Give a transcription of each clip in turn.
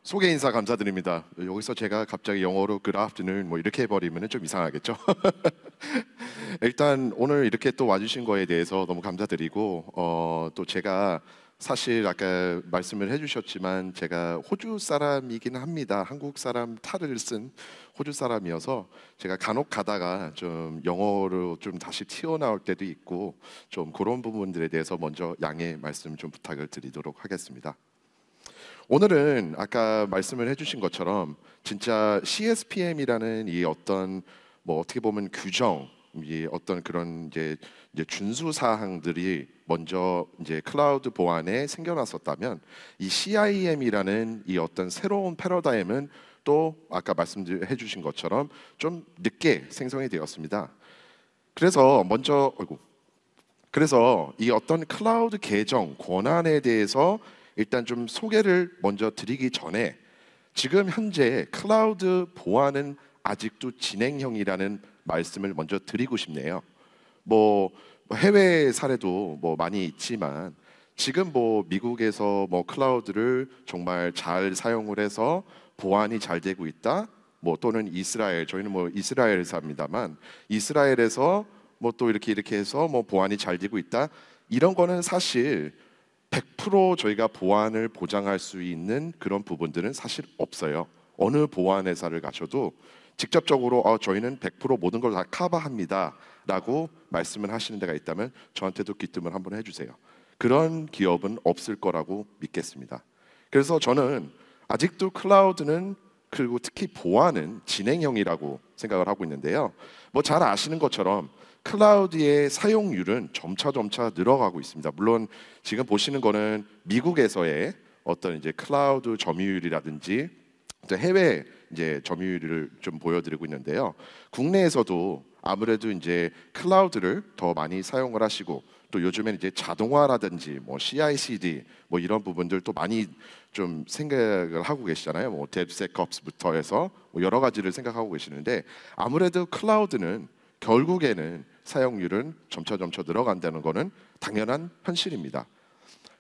소개 인사 감사드립니다. 여기서 제가 갑자기 영어로 good afternoon 뭐 이렇게 해버리면 좀 이상하겠죠? 일단 오늘 이렇게 또 와주신 거에 대해서 너무 감사드리고 또 제가 사실 아까 말씀을 해주셨지만 제가 호주 사람이긴 합니다. 한국 사람 탈을 쓴 호주 사람이어서 제가 간혹 가다가 좀 영어로 좀 다시 튀어나올 때도 있고 좀 그런 부분들에 대해서 먼저 양해 말씀 좀 부탁을 드리도록 하겠습니다. 오늘은 아까 말씀을 해주신 것처럼 진짜 CSPM이라는 이 어떤 뭐 어떻게 보면 규정, 이 어떤 그런 이제 준수 사항들이 먼저 이제 클라우드 보안에 생겨났었다면 이 CIEM이라는 이 어떤 새로운 패러다임은 또 아까 말씀해 주신 것처럼 좀 늦게 생성이 되었습니다. 그래서 이 어떤 클라우드 계정 권한에 대해서 일단 좀 소개를 먼저 드리기 전에 지금 현재 클라우드 보안은 아직도 진행형이라는 말씀을 먼저 드리고 싶네요. 뭐 해외 사례도 뭐 많이 있지만 지금 뭐 미국에서 뭐 클라우드를 정말 잘 사용을 해서 보안이 잘 되고 있다. 뭐 또는 이스라엘, 저희는 뭐 이스라엘 회사입니다만 이스라엘에서 뭐 또 이렇게 해서 뭐 보안이 잘 되고 있다. 이런 거는 사실 100% 저희가 보안을 보장할 수 있는 그런 부분들은 사실 없어요. 어느 보안 회사를 가셔도 직접적으로 저희는 100% 모든 걸 다 커버합니다 라고 말씀을 하시는 데가 있다면 저한테도 귀뜸을 한번 해주세요. 그런 기업은 없을 거라고 믿겠습니다. 그래서 저는 아직도 클라우드는 그리고 특히 보안은 진행형이라고 생각을 하고 있는데요. 뭐 잘 아시는 것처럼 클라우드의 사용률은 점차 늘어가고 있습니다. 물론 지금 보시는 거는 미국에서의 어떤 이제 클라우드 점유율이라든지 해외 이제 점유율을 좀 보여드리고 있는데요. 국내에서도 아무래도 이제 클라우드를 더 많이 사용을 하시고 또 요즘에는 이제 자동화라든지 뭐 CI/CD 뭐 이런 부분들 또 많이 좀 생각을 하고 계시잖아요. 뭐 DevSecOps부터 해서 뭐 여러 가지를 생각하고 계시는데 아무래도 클라우드는 결국에는 사용률은 점차 늘어간다는 것은 당연한 현실입니다.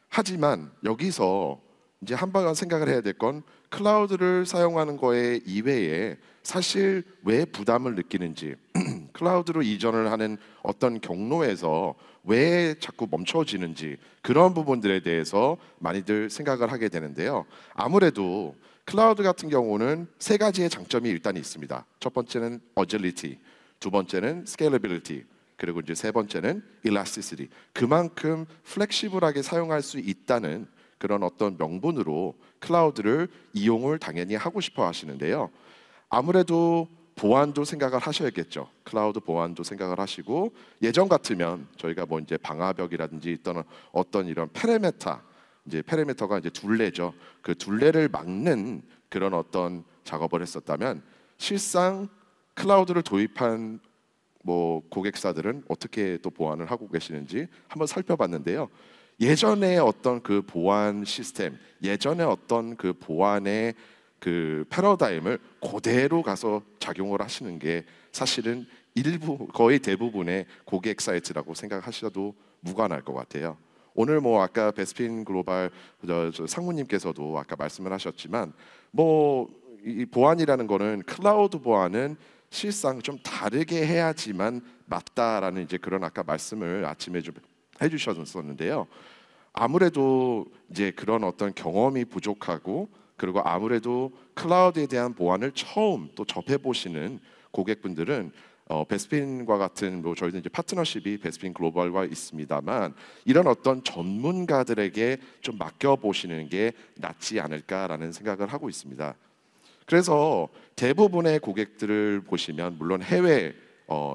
하지만 여기서 이제 한번 생각을 해야 될 건 클라우드를 사용하는 거에 이외에 사실 왜 부담을 느끼는지 클라우드로 이전을 하는 어떤 경로에서 왜 자꾸 멈춰지는지 그런 부분들에 대해서 많이들 생각을 하게 되는데요. 아무래도 클라우드 같은 경우는 세 가지의 장점이 일단 있습니다. 첫 번째는 agility, 두 번째는 scalability, 그리고 이제 세 번째는 elasticity. 그만큼 플렉시블하게 사용할 수 있다는 그런 어떤 명분으로 클라우드를 이용을 당연히 하고 싶어 하시는데요. 아무래도 보안도 생각을 하셔야겠죠. 클라우드 보안도 생각을 하시고 예전 같으면 저희가 뭐 이제 방화벽이라든지 어떤 이런 페리미터가 이제 둘레죠. 그 둘레를 막는 그런 어떤 작업을 했었다면 실상 클라우드를 도입한 뭐 고객사들은 어떻게 또 보안을 하고 계시는지 한번 살펴봤는데요. 예전에 어떤 그 보안 시스템, 예전에 어떤 그 보안의 그 패러다임을 그대로 가서 작용을 하시는 게 사실은 거의 대부분의 고객 사이트라고 생각하셔도 무관할 것 같아요. 오늘 뭐 아까 베스핀 글로벌 저 상무님께서도 아까 말씀을 하셨지만 뭐 이 보안이라는 거는 클라우드 보안은 실상 좀 다르게 해야지만 맞다라는 이제 그런 아까 말씀을 아침에 좀 해주셨었는데요. 아무래도 이제 그런 어떤 경험이 부족하고 그리고 아무래도 클라우드에 대한 보안을 처음 또 접해 보시는 고객분들은 베스핀과 같은 뭐 저희는 이제 파트너십이 베스핀 글로벌과 있습니다만 이런 어떤 전문가들에게 좀 맡겨 보시는 게 낫지 않을까라는 생각을 하고 있습니다. 그래서 대부분의 고객들을 보시면 물론 해외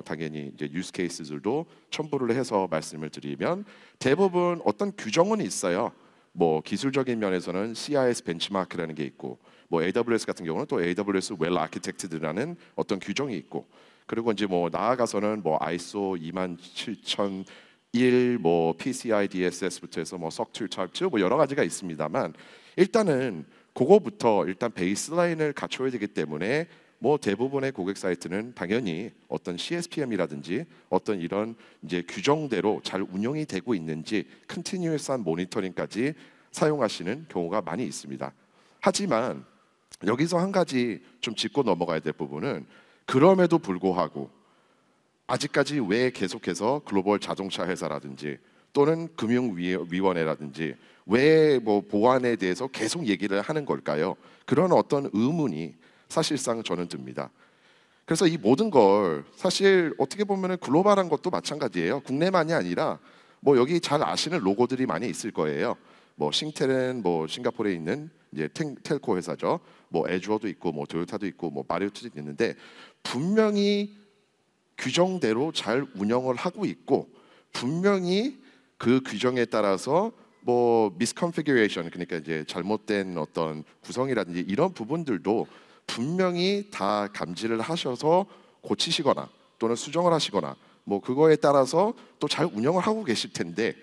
당연히 이제 유스 케이스들도 첨부를 해서 말씀을 드리면 대부분 어떤 규정은 있어요. 뭐 기술적인 면에서는 CIS 벤치마크라는 게 있고 뭐 AWS 같은 경우는 또 AWS 웰 아키텍트라는 어떤 규정이 있고 그리고 이제 뭐 나아가서는 뭐 ISO 27001 뭐 PCI DSS부터 해서 뭐 SOC 2 Type 2 뭐 여러 가지가 있습니다만 일단은 그거부터 일단 베이스라인을 갖춰야 되기 때문에 뭐 대부분의 고객 사이트는 당연히 어떤 CSPM이라든지 어떤 이런 이제 규정대로 잘 운영이 되고 있는지 컨티뉴어스한 모니터링까지 사용하시는 경우가 많이 있습니다. 하지만 여기서 한 가지 좀 짚고 넘어가야 될 부분은 그럼에도 불구하고 아직까지 왜 계속해서 글로벌 자동차 회사라든지 또는 금융위원회라든지 왜 뭐 보안에 대해서 계속 얘기를 하는 걸까요? 그런 어떤 의문이 사실상 저는 듭니다. 그래서 이 모든 걸 사실 어떻게 보면 글로벌한 것도 마찬가지예요. 국내만이 아니라 뭐 여기 잘 아시는 로고들이 많이 있을 거예요. 뭐 싱텔은 뭐 싱가포르에 있는 이제 텔코 회사죠. 뭐 애주어도 있고 뭐 토요타도 있고 뭐 마리오트도 있는데 분명히 규정대로 잘 운영을 하고 있고 분명히 그 규정에 따라서 뭐 미스컨피규레이션 그러니까 이제 잘못된 어떤 구성이라든지 이런 부분들도 분명히 다 감지를 하셔서 고치시거나 또는 수정을 하시거나 뭐 그거에 따라서 또 잘 운영을 하고 계실 텐데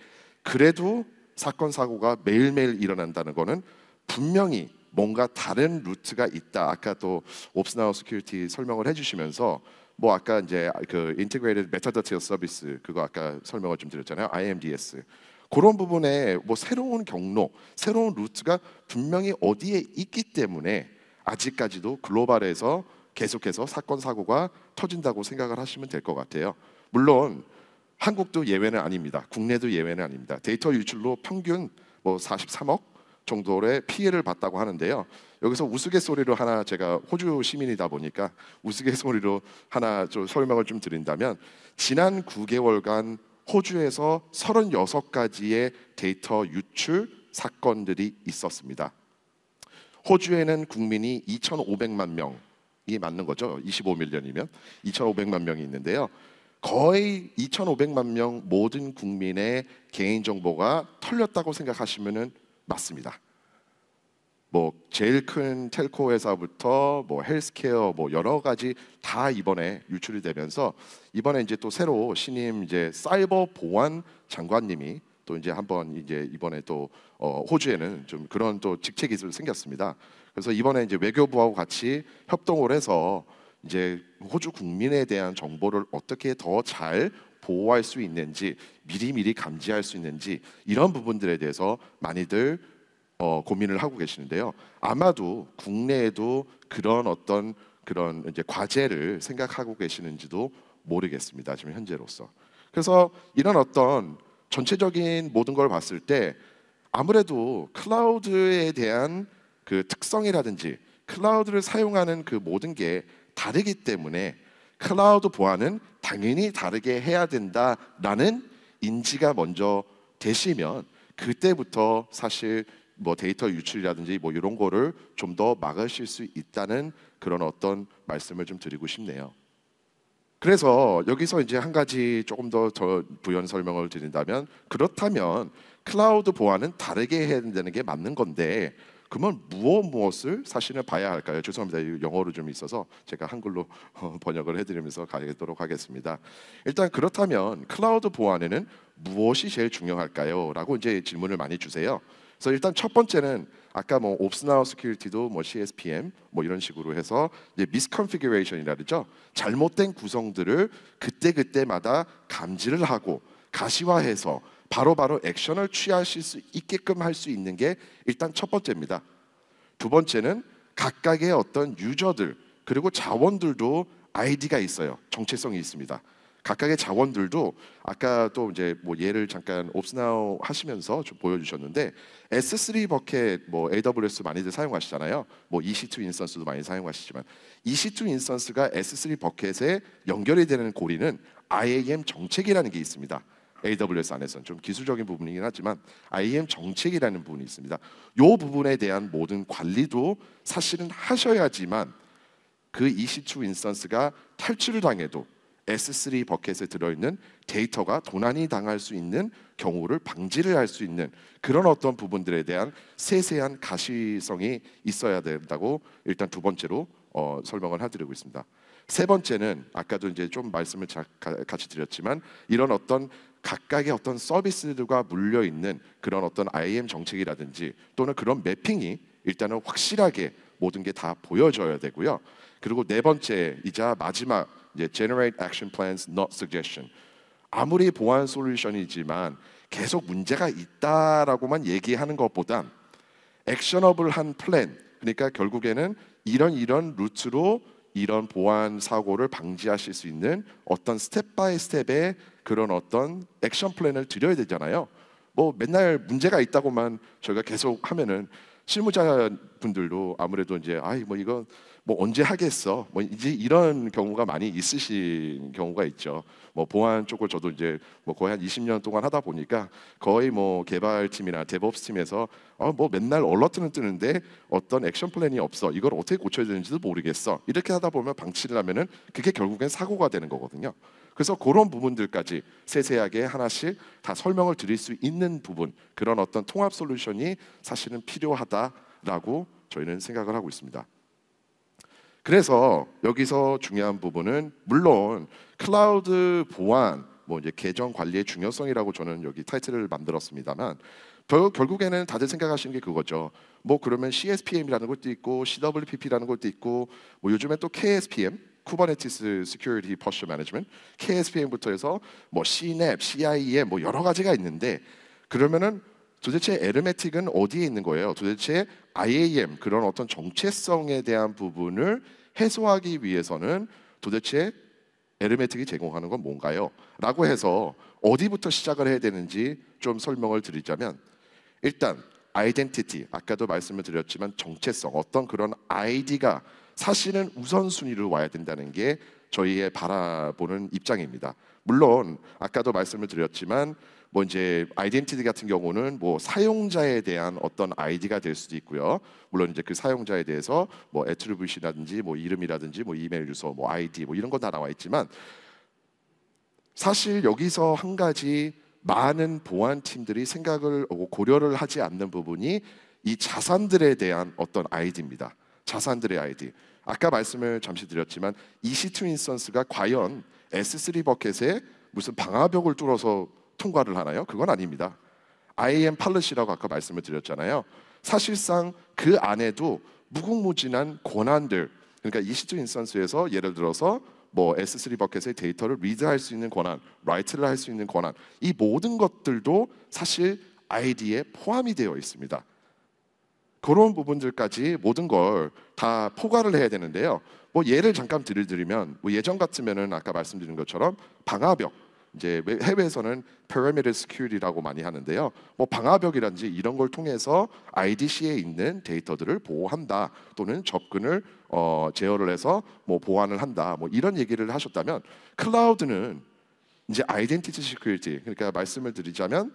그래도 사건 사고가 매일매일 일어난다는 거는 분명히 뭔가 다른 루트가 있다. 아까 또 옵스나우 시큐리티 설명을 해주시면서 뭐 아까 이제 그 인티그레이티드 메타더티어 서비스 그거 아까 설명을 좀 드렸잖아요. IMDS 그런 부분에 뭐 새로운 경로, 새로운 루트가 분명히 어디에 있기 때문에 아직까지도 글로벌에서 계속해서 사건 사고가 터진다고 생각을 하시면 될 것 같아요. 물론 한국도 예외는 아닙니다. 국내도 예외는 아닙니다. 데이터 유출로 평균 뭐 43억 정도의 피해를 봤다고 하는데요. 여기서 우스갯소리로 하나 제가 호주 시민이다 보니까 우스갯소리로 하나 좀 설명을 좀 드린다면 지난 9개월간 호주에서 36가지의 데이터 유출 사건들이 있었습니다. 호주에는 국민이 2,500만 명이 맞는 거죠. 25밀리언이면 2,500만 명이 있는데요. 거의 2,500만 명 모든 국민의 개인정보가 털렸다고 생각하시면 맞습니다. 뭐 제일 큰 텔코 회사부터 뭐 헬스케어 뭐 여러 가지 다 이번에 유출이 되면서 이번에 이제 또 새로 신임 이제 사이버 보안 장관님이 또 이제 한번 이제 이번에 또 호주에는 좀 그런 또 직책 기술이 생겼습니다. 그래서 이번에 이제 외교부하고 같이 협동을 해서 이제 호주 국민에 대한 정보를 어떻게 더 잘 보호할 수 있는지 미리미리 감지할 수 있는지 이런 부분들에 대해서 많이들 고민을 하고 계시는데요. 아마도 국내에도 그런 어떤 그런 이제 과제를 생각하고 계시는지도 모르겠습니다. 지금 현재로서. 그래서 이런 어떤 전체적인 모든 걸 봤을 때 아무래도 클라우드에 대한 그 특성이라든지 클라우드를 사용하는 그 모든 게 다르기 때문에 클라우드 보안은 당연히 다르게 해야 된다라는 인지가 먼저 되시면 그때부터 사실 뭐 데이터 유출이라든지 뭐 이런 거를 좀 더 막으실 수 있다는 그런 어떤 말씀을 좀 드리고 싶네요. 그래서 여기서 이제 한 가지 조금 더 부연 설명을 드린다면 그렇다면 클라우드 보안은 다르게 해야 된다는 게 맞는 건데 그러면 무엇을 사실은 봐야 할까요? 죄송합니다. 영어로 좀 있어서 제가 한글로 번역을 해드리면서 가도록 하겠습니다. 일단 그렇다면 클라우드 보안에는 무엇이 제일 중요할까요? 라고 이제 질문을 많이 주세요. 그래서 일단 첫 번째는 아까 뭐 옵스나우 시큐리티도 뭐 CSPM 뭐 이런 식으로 해서 이제 미스컨피규레이션이라 그러죠. 잘못된 구성들을 그때마다 감지를 하고 가시화해서 바로바로 액션을 취하실 수 있게끔 할 수 있는 게 일단 첫 번째입니다. 두 번째는 각각의 어떤 유저들 그리고 자원들도 아이디가 있어요. 정체성이 있습니다. 각각의 자원들도 아까 또 이제 뭐 예를 잠깐 옵스나우 하시면서 좀 보여주셨는데 S3 버켓 뭐 AWS 많이들 사용하시잖아요. 뭐 EC2 인스턴스도 많이 사용하시지만 EC2 인스턴스가 S3 버켓에 연결이 되는 고리는 IAM 정책이라는 게 있습니다. AWS 안에서는 좀 기술적인 부분이긴 하지만 IAM 정책이라는 부분이 있습니다. 이 부분에 대한 모든 관리도 사실은 하셔야지만 그 EC2 인스턴스가 탈출을 당해도 S3 버켓에 들어있는 데이터가 도난이 당할 수 있는 경우를 방지를 할 수 있는 그런 어떤 부분들에 대한 세세한 가시성이 있어야 된다고 일단 두 번째로 설명을 해드리고 있습니다. 세 번째는 아까도 이제 좀 말씀을 같이 드렸지만 이런 어떤 각각의 어떤 서비스들과 물려 있는 그런 어떤 IAM 정책이라든지 또는 그런 매핑이 일단은 확실하게 모든 게 다 보여져야 되고요. 그리고 네 번째이자 마지막 이제 Generate Action Plans, not Suggestion. 아무리 보안 솔루션이지만 계속 문제가 있다라고만 얘기하는 것보단 액셔너블한 플랜, 그러니까 결국에는 이런 루트로 이런 보안 사고를 방지하실 수 있는 어떤 스텝 바이 스텝의 그런 어떤 액션 플랜을 드려야 되잖아요. 뭐 맨날 문제가 있다고만 저희가 계속 하면은 실무자분들도 아무래도 이제 아이 뭐 이건 뭐 언제 하겠어 뭐 이제 이런 경우가 많이 있으신 경우가 있죠. 뭐 보안 쪽을 저도 이제 뭐 거의 한 20년 동안 하다 보니까 거의 뭐 개발팀이나 데브옵스 팀에서 뭐 맨날 얼러트는 뜨는데 어떤 액션 플랜이 없어, 이걸 어떻게 고쳐야 되는지도 모르겠어, 이렇게 하다 보면 방치를 하면은 그게 결국엔 사고가 되는 거거든요. 그래서 그런 부분들까지 세세하게 하나씩 다 설명을 드릴 수 있는 부분, 그런 어떤 통합 솔루션이 사실은 필요하다라고 저희는 생각을 하고 있습니다. 그래서 여기서 중요한 부분은 물론 클라우드 보안, 뭐 이제 계정 관리의 중요성이라고 저는 여기 타이틀을 만들었습니다만, 결국에는 다들 생각하시는 게 그거죠. 뭐 그러면 CSPM이라는 것도 있고 CWPP라는 것도 있고 뭐 요즘에 또 KSPM, Kubernetes Security Posture Management, KSPM부터 해서 뭐 CNAPP, CIEM 뭐 여러 가지가 있는데, 그러면은 도대체 에르메틱은 어디에 있는 거예요? 도대체 IAM 그런 어떤 정체성에 대한 부분을 해소하기 위해서는 도대체 에르메틱이 제공하는 건 뭔가요? 라고 해서 어디부터 시작을 해야 되는지 좀 설명을 드리자면, 일단 아이덴티티, 아까도 말씀을 드렸지만 정체성, 어떤 그런 아이디가 사실은 우선순위를 와야 된다는 게 저희의 바라보는 입장입니다. 물론 아까도 말씀을 드렸지만 뭐 이제 아이덴티티 같은 경우는 뭐 사용자에 대한 어떤 아이디가 될 수도 있고요. 물론 이제 그 사용자에 대해서 뭐 애트리뷰시라든지 뭐 이름이라든지 뭐 이메일 주소, 뭐 아이디 뭐 이런 건 다 나와 있지만, 사실 여기서 한 가지 많은 보안 팀들이 생각을 고려를 하지 않는 부분이 이 자산들에 대한 어떤 아이디입니다. 자산들의 아이디. 아까 말씀을 잠시 드렸지만 EC2 인스턴스가 과연 S3 버켓에 무슨 방화벽을 뚫어서 통과를 하나요? 그건 아닙니다. IAM 팔렛이라고 아까 말씀을 드렸잖아요. 사실상 그 안에도 무궁무진한 권한들, 그러니까 EC2 인스턴스에서 예를 들어서 뭐 S3 버켓의 데이터를 리드할 수 있는 권한, 라이트를 할 수 있는 권한, 이 모든 것들도 사실 ID에 포함이 되어 있습니다. 그런 부분들까지 모든 걸 다 포괄을 해야 되는데요. 뭐 예를 잠깐 드리면 뭐 예전 같으면은 아까 말씀드린 것처럼 방화벽, 이제 해외에서는 Perimeter Security라고 많이 하는데요. 뭐 방화벽이란지 이런 걸 통해서 IDC에 있는 데이터들을 보호한다, 또는 접근을 제어를 해서 뭐 보완을 한다, 뭐 이런 얘기를 하셨다면, 클라우드는 이제 Identity Security, 그러니까 말씀을 드리자면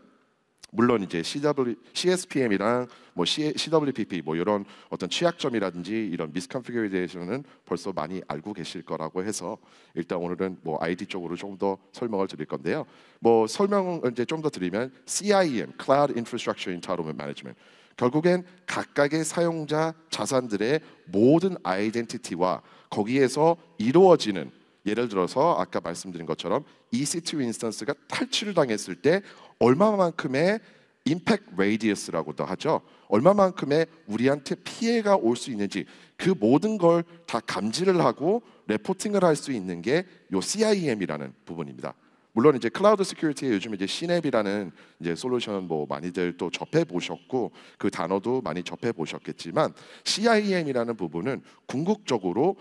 물론 이제 CSPM이랑 뭐 CWPP 뭐 이런 어떤 취약점이라든지 이런 미스컨피규레이션은 벌써 많이 알고 계실 거라고 해서 일단 오늘은 뭐 ID 쪽으로 좀 더 설명을 드릴 건데요. 뭐 설명을 이제 좀 더 드리면 CIEM, Cloud Infrastructure Entitlement Management, 결국엔 각각의 사용자 자산들의 모든 아이덴티티와 거기에서 이루어지는, 예를 들어서 아까 말씀드린 것처럼 EC2 인스턴스가 탈취를 당했을 때 얼마만큼의 임팩트 레디어스라고도 하죠. 얼마만큼의 우리한테 피해가 올 수 있는지 그 모든 걸 다 감지를 하고 레포팅을 할 수 있는 게 요 CIEM이라는 부분입니다. 물론 이제 클라우드 시큐리티에 요즘 이제 CNAPP이라는 이제 솔루션 뭐 많이들 또 접해 보셨고 그 단어도 많이 접해 보셨겠지만, CIEM이라는 부분은 궁극적으로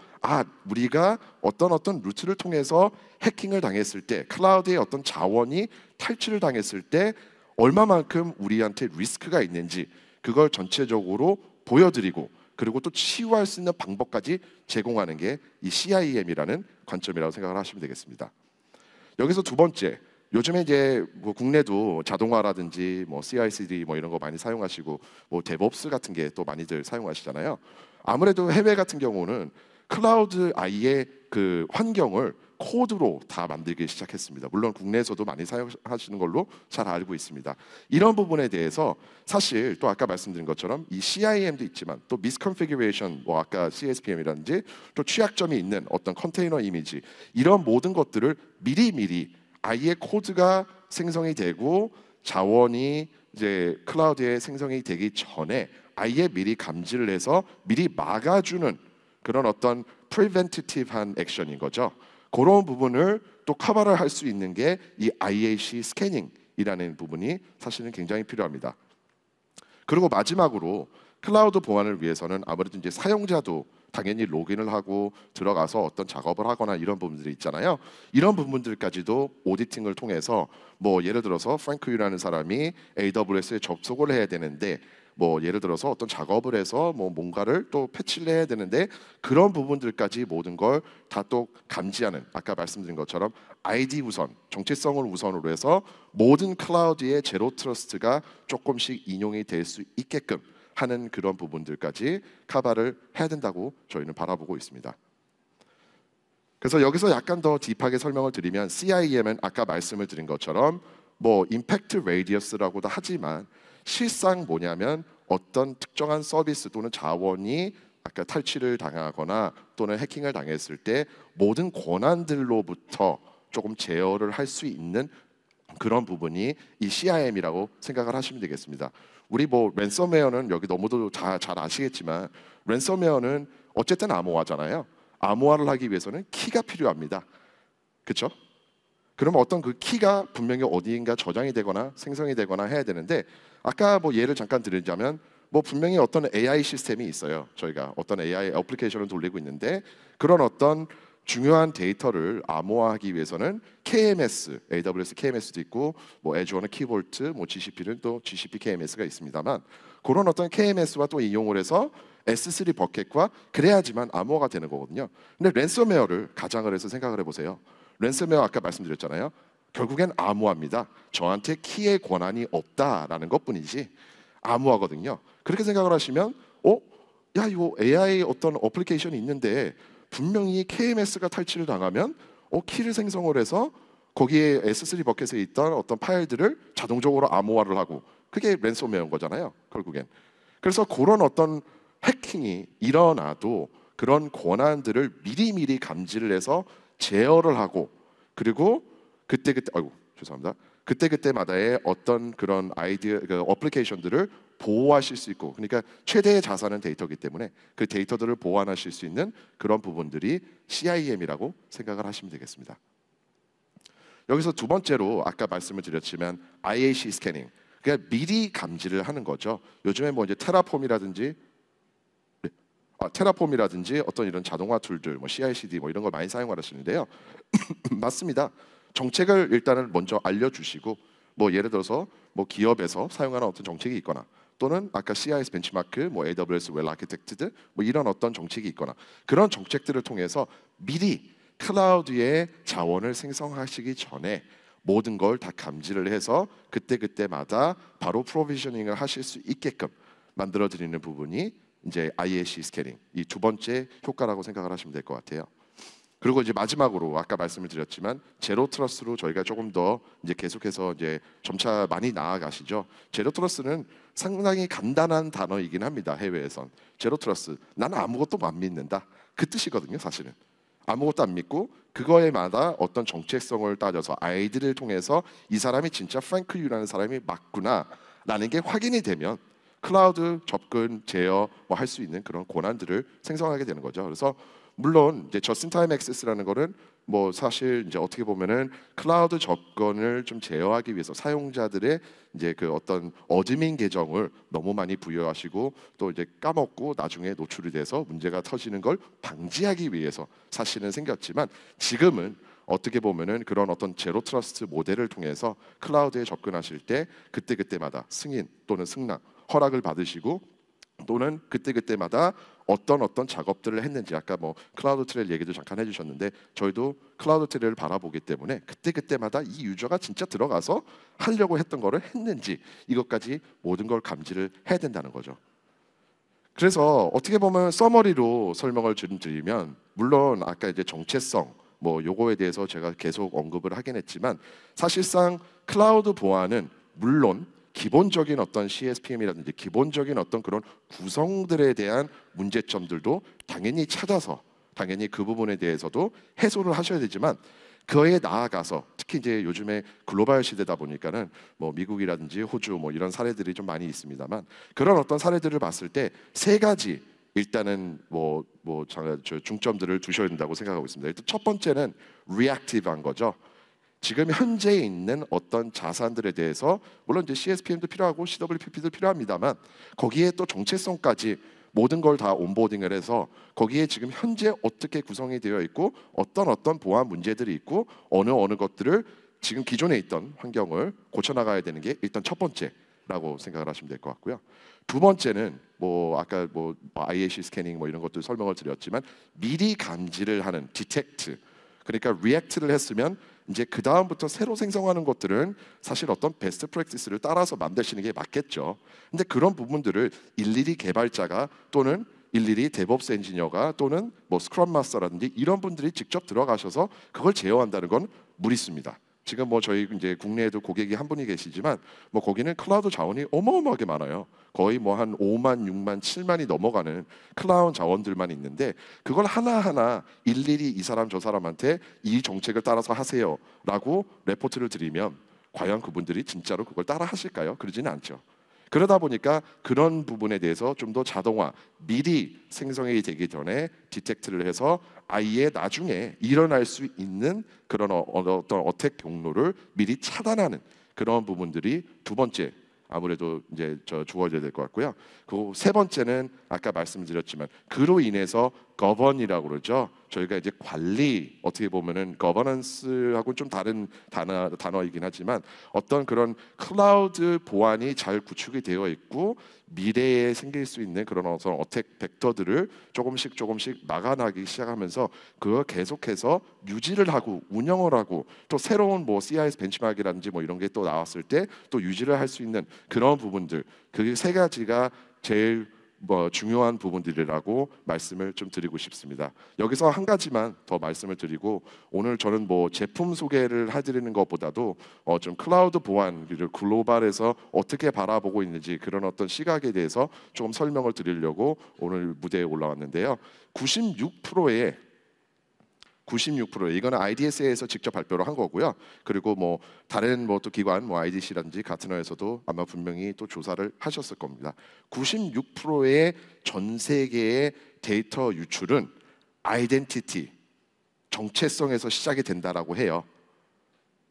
우리가 어떤 루트를 통해서 해킹을 당했을 때, 클라우드의 어떤 자원이 탈취를 당했을 때 얼마만큼 우리한테 리스크가 있는지 그걸 전체적으로 보여드리고, 그리고 또 치유할 수 있는 방법까지 제공하는 게 이 CIEM이라는 관점이라고 생각을 하시면 되겠습니다. 여기서 두 번째, 요즘에 이제 뭐 국내도 자동화라든지 뭐 CI/CD 뭐 이런 거 많이 사용하시고 뭐 데브옵스 같은 게 또 많이들 사용하시잖아요. 아무래도 해외 같은 경우는 클라우드 아예 그 환경을 코드로 다 만들기 시작했습니다. 물론 국내에서도 많이 사용하시는 걸로 잘 알고 있습니다. 이런 부분에 대해서 사실 또 아까 말씀드린 것처럼 이 CIEM도 있지만 또 misconfiguration, 뭐 아까 CSPM이라든지 또 취약점이 있는 어떤 컨테이너 이미지, 이런 모든 것들을 미리미리 아예 코드가 생성이 되고 자원이 이제 클라우드에 생성이 되기 전에 아예 미리 감지를 해서 미리 막아주는 그런 어떤 preventative한 액션인 거죠. 그런 부분을 또 커버를 할 수 있는 게 이 IAC 스캐닝이라는 부분이 사실은 굉장히 필요합니다. 그리고 마지막으로 클라우드 보안을 위해서는 아무래도 이제 사용자도 당연히 로그인을 하고 들어가서 어떤 작업을 하거나 이런 부분들이 있잖아요. 이런 부분들까지도 오디팅을 통해서 뭐 예를 들어서 프랭크 유라는 사람이 AWS에 접속을 해야 되는데 뭐 예를 들어서 어떤 작업을 해서 뭐 뭔가를 또 패치를 해야 되는데 그런 부분들까지 모든 걸 다 또 감지하는, 아까 말씀드린 것처럼 ID 우선, 정체성을 우선으로 해서 모든 클라우드의 제로 트러스트가 조금씩 인용이 될 수 있게끔 하는 그런 부분들까지 커버를 해야 된다고 저희는 바라보고 있습니다. 그래서 여기서 약간 더 딥하게 설명을 드리면 CIEM은 아까 말씀을 드린 것처럼 뭐 임팩트 레디어스라고도 하지만 실상 뭐냐면 어떤 특정한 서비스 또는 자원이 아까 탈취를 당하거나 또는 해킹을 당했을 때 모든 권한들로부터 조금 제어를 할 수 있는 그런 부분이 이 CIEM이라고 생각을 하시면 되겠습니다. 우리 뭐 랜섬웨어는 여기 너무도 잘 아시겠지만 랜섬웨어는 어쨌든 암호화잖아요. 암호화를 하기 위해서는 키가 필요합니다. 그렇죠? 그러면 어떤 그 키가 분명히 어디인가 저장이 되거나 생성이 되거나 해야 되는데 아까 뭐 예를 잠깐 드리자면 뭐 분명히 어떤 AI 시스템이 있어요. 저희가 어떤 AI 애플리케이션을 돌리고 있는데 그런 어떤 중요한 데이터를 암호화하기 위해서는 KMS, AWS KMS도 있고 뭐 애주어는 키볼트, 뭐 GCP는 또 GCP KMS가 있습니다만 그런 어떤 KMS와 또 이용을 해서 S3 버켓과 그래야지만 암호화가 되는 거거든요. 근데 랜섬웨어를 가장을 해서 생각을 해보세요. 랜섬웨어 아까 말씀드렸잖아요. 결국엔 암호화입니다. 저한테 키의 권한이 없다라는 것뿐이지 암호화거든요. 그렇게 생각을 하시면 야 이거 AI 어떤 어플리케이션이 있는데 분명히 KMS가 탈취를 당하면 키를 생성을 해서 거기에 S3 버켓에 있던 어떤 파일들을 자동적으로 암호화를 하고 그게 랜섬웨어인 거잖아요. 결국엔. 그래서 그런 어떤 해킹이 일어나도 그런 권한들을 미리미리 감지를 해서 제어를 하고 그리고 그때그때 죄송합니다. 그때그때마다의 어떤 그런 아이디어 그 어플리케이션들을 보호하실 수 있고 그러니까 최대의 자산은 데이터이기 때문에 그 데이터들을 보완하실 수 있는 그런 부분들이 CIEM이라고 생각을 하시면 되겠습니다. 여기서 두 번째로 아까 말씀을 드렸지만 IAC 스캐닝 그러니까 미리 감지를 하는 거죠. 요즘에 뭐 이제 테라폼이라든지 어떤 이런 자동화 툴들 뭐 CI/CD 뭐 이런 걸 많이 사용하시는데요. 맞습니다. 정책을 일단은 먼저 알려주시고 뭐 예를 들어서 뭐 기업에서 사용하는 어떤 정책이 있거나 또는 아까 CIS 벤치마크, 뭐 AWS 웰 아키텍트드 뭐 이런 어떤 정책이 있거나 그런 정책들을 통해서 미리 클라우드의 자원을 생성하시기 전에 모든 걸 다 감지를 해서 그때그때마다 바로 프로비저닝을 하실 수 있게끔 만들어 드리는 부분이 이제 IAC 스캐닝 이 두 번째 효과라고 생각을 하시면 될 것 같아요. 그리고 이제 마지막으로 아까 말씀을 드렸지만 제로 트러스트로 저희가 조금 더 이제 계속해서 이제 점차 많이 나아가시죠. 제로 트러스트는 상당히 간단한 단어이긴 합니다. 해외에선 제로 트러스트 나는 아무것도 안 믿는다 그 뜻이거든요. 사실은 아무것도 안 믿고 그거에마다 어떤 정체성을 따져서 아이디를 통해서 이 사람이 진짜 프랭크 유라는 사람이 맞구나라는 게 확인이 되면 클라우드 접근 제어 뭐 할 수 있는 그런 권한들을 생성하게 되는 거죠. 그래서 물론 이제 저스트 타임 액세스라는 거는 뭐 사실 이제 어떻게 보면은 클라우드 접근을 좀 제어하기 위해서 사용자들의 이제 그 어떤 어드민 계정을 너무 많이 부여하시고 또 이제 까먹고 나중에 노출이 돼서 문제가 터지는 걸 방지하기 위해서 사실은 생겼지만 지금은 어떻게 보면은 그런 어떤 제로 트러스트 모델을 통해서 클라우드에 접근하실 때 그때그때마다 승인 또는 승낙 허락을 받으시고 또는 그때그때마다 어떤 작업들을 했는지 아까 뭐 클라우드 트레일 얘기도 잠깐 해주셨는데 저희도 클라우드 트레일을 바라보기 때문에 그때그때마다 이 유저가 진짜 들어가서 하려고 했던 거를 했는지 이것까지 모든 걸 감지를 해야 된다는 거죠. 그래서 어떻게 보면 서머리로 설명을 좀 드리면 물론 아까 이제 정체성 뭐 요거에 대해서 제가 계속 언급을 하긴 했지만 사실상 클라우드 보안은 물론 기본적인 어떤 CSPM이라든지 기본적인 어떤 그런 구성들에 대한 문제점들도 당연히 찾아서 당연히 그 부분에 대해서도 해소를 하셔야 되지만 그에 나아가서 특히 이제 요즘에 글로벌 시대다 보니까는 뭐 미국이라든지 호주 뭐 이런 사례들이 좀 많이 있습니다만 그런 어떤 사례들을 봤을 때 세 가지 일단은 중점들을 두셔야 된다고 생각하고 있습니다. 일단 첫 번째는 리액티브한 거죠. 지금 현재 있는 어떤 자산들에 대해서 물론 이제 CSPM도 필요하고 CWPP도 필요합니다만 거기에 또 정체성까지 모든 걸 다 온보딩을 해서 거기에 지금 현재 어떻게 구성이 되어 있고 어떤 보안 문제들이 있고 어느 것들을 지금 기존에 있던 환경을 고쳐 나가야 되는 게 일단 첫 번째라고 생각을 하시면 될 것 같고요. 두 번째는 뭐 아까 뭐 IAC 스캐닝 뭐 이런 것도 설명을 드렸지만 미리 감지를 하는 디텍트, 그러니까 리액트를 했으면 이제 그 다음부터 새로 생성하는 것들은 사실 어떤 베스트 프랙티스를 따라서 만드시는 게 맞겠죠. 근데 그런 부분들을 일일이 개발자가 또는 일일이 데브옵스 엔지니어가 또는 뭐 스크럼 마스터라든지 이런 분들이 직접 들어가셔서 그걸 제어한다는 건 무리수입니다. 지금 뭐 저희 이제 국내에도 고객이 한 분이 계시지만 뭐 거기는 클라우드 자원이 어마어마하게 많아요. 거의 뭐 한 5만, 6만, 7만이 넘어가는 클라우드 자원들만 있는데 그걸 하나하나 일일이 이 사람 저 사람한테 이 정책을 따라서 하세요라고 레포트를 드리면 과연 그분들이 진짜로 그걸 따라 하실까요? 그러지는 않죠. 그러다 보니까 그런 부분에 대해서 좀 더 자동화, 미리 생성이 되기 전에 디텍트를 해서 아예 나중에 일어날 수 있는 그런 어떤 어택 경로를 미리 차단하는 그런 부분들이 두 번째 아무래도 이제 주어져야 될 것 같고요. 그 세 번째는 아까 말씀드렸지만 그로 인해서 거번이라고 그러죠. 저희가 이제 관리 어떻게 보면은 거버넌스하고 좀 다른 단어이긴 하지만 어떤 그런 클라우드 보안이 잘 구축이 되어 있고 미래에 생길 수 있는 그런 어떤 어택 벡터들을 조금씩 막아나기 시작하면서 그걸 계속해서 유지를 하고 운영을 하고 또 새로운 뭐 CIS 벤치마크라든지 뭐 이런 게 또 나왔을 때 또 유지를 할 수 있는 그런 부분들, 그 세 가지가 제일 뭐 중요한 부분들이라고 말씀을 좀 드리고 싶습니다. 여기서 한 가지만 더 말씀을 드리고 오늘 저는 뭐 제품 소개를 해드리는 것보다도 좀 클라우드 보안을 글로벌에서 어떻게 바라보고 있는지 그런 어떤 시각에 대해서 조금 설명을 드리려고 오늘 무대에 올라왔는데요. 96%의 이거는 IDSA에서 직접 발표를 한 거고요. 그리고 뭐 다른 뭐 또 기관 뭐 IDC라든지 가트너에서도 아마 분명히 또 조사를 하셨을 겁니다. 96%의 전 세계의 데이터 유출은 아이덴티티, 정체성에서 시작이 된다라고 해요.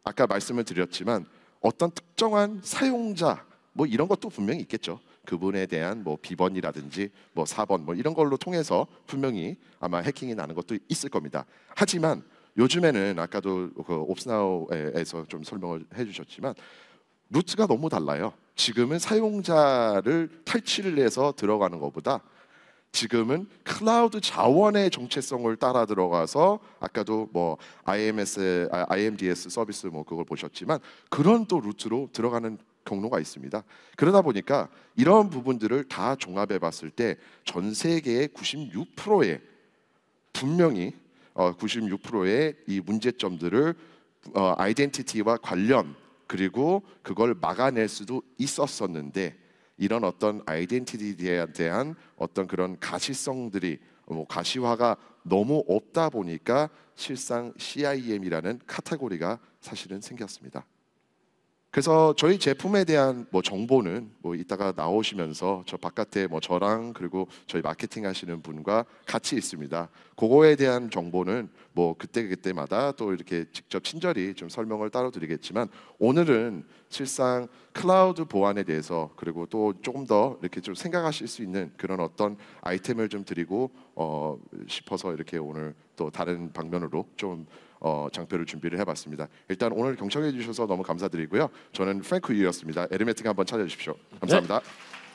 아까 말씀을 드렸지만 어떤 특정한 사용자 뭐 이런 것도 분명히 있겠죠. 그분에 대한 뭐 비번이라든지 뭐 사번 뭐 이런 걸로 통해서 분명히 아마 해킹이 나는 것도 있을 겁니다. 하지만 요즘에는 아까도 그 옵스나우에서 좀 설명을 해주셨지만 루트가 너무 달라요. 지금은 사용자를 탈취를 해서 들어가는 것보다 지금은 클라우드 자원의 정체성을 따라 들어가서 아까도 뭐 IMDS 서비스 뭐 그걸 보셨지만 그런 또 루트로 들어가는 경로가 있습니다. 그러다 보니까 이런 부분들을 다 종합해 봤을 때 전 세계의 96%의 분명히 96%의 이 문제점들을 아이덴티티와 관련 그리고 그걸 막아낼 수도 있었었는데 이런 어떤 아이덴티티에 대한 어떤 그런 가시성들이 가시화가 너무 없다 보니까 실상 CIEM이라는 카테고리가 사실은 생겼습니다. 그래서 저희 제품에 대한 뭐 정보는 뭐 이따가 나오시면서 저 바깥에 뭐 저랑 그리고 저희 마케팅 하시는 분과 같이 있습니다. 그거에 대한 정보는 뭐 그때마다 또 이렇게 직접 친절히 좀 설명을 따로 드리겠지만 오늘은 실상 클라우드 보안에 대해서 그리고 또 조금 더 이렇게 좀 생각하실 수 있는 그런 어떤 아이템을 좀 드리고 싶어서 이렇게 오늘 또 다른 방면으로 좀 장표를 준비를 해봤습니다. 일단 오늘 경청해 주셔서 너무 감사드리고요. 저는 프랭크 유였습니다. 에르메틱 한번 찾아주십시오. 감사합니다. 네.